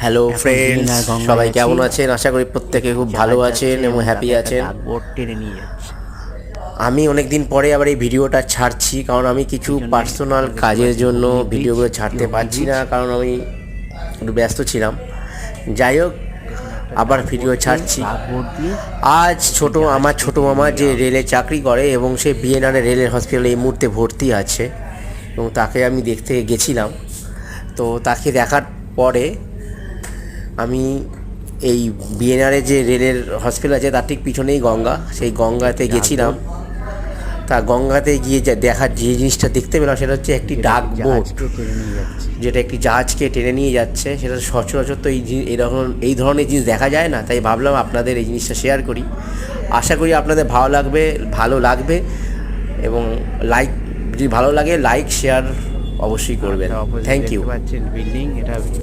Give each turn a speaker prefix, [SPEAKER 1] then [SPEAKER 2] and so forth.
[SPEAKER 1] Hello friends, সবাই কেমন আছেন? আশা করি প্রত্যেকে খুব ভালো আছেন এবং হ্যাপি আছেন।
[SPEAKER 2] টেনে নিয়ে যাচ্ছে।
[SPEAKER 1] আমি অনেক দিন পরে আবার এই ভিডিওটা ছাড়ছি, কারণ আমি কিছু পার্সোনাল কাজের জন্য ভিডিওগুলো ছাড়তে পারছি না, কারণ আমি একটু ব্যস্ত ছিলাম। যাই হোক, আবার ভিডিও ছাড়ছি। আজ আমার ছোট মামা যে রেলে চাকরি করে এবং সে বিএনআরে রেলের হসপিটালে এই মুহূর্তে ভর্তি আছে, এবং তাকে আমি দেখতে গেছিলাম। তো তাকে দেখার পরে আমি এই বিএনআরে যে রেলের হসপিটাল আছে তার ঠিক পিছনেই গঙ্গা, সেই গঙ্গাতে গেছিলাম। তা গঙ্গাতে গিয়ে দেখার যে জিনিসটা দেখতে পেলাম সেটা হচ্ছে একটি ডাক বোট, যেটা একটি জাহাজকে টেনে নিয়ে যাচ্ছে। সেটা সচরাচর তো এই ধরনের জিনিস দেখা যায় না, তাই ভাবলাম আপনাদের এই জিনিসটা শেয়ার করি। আশা করি আপনাদের ভালো লাগবে এবং যদি ভালো লাগে লাইক শেয়ার অবশ্যই করবেন। Thank you.
[SPEAKER 2] বিল্ডিং এটা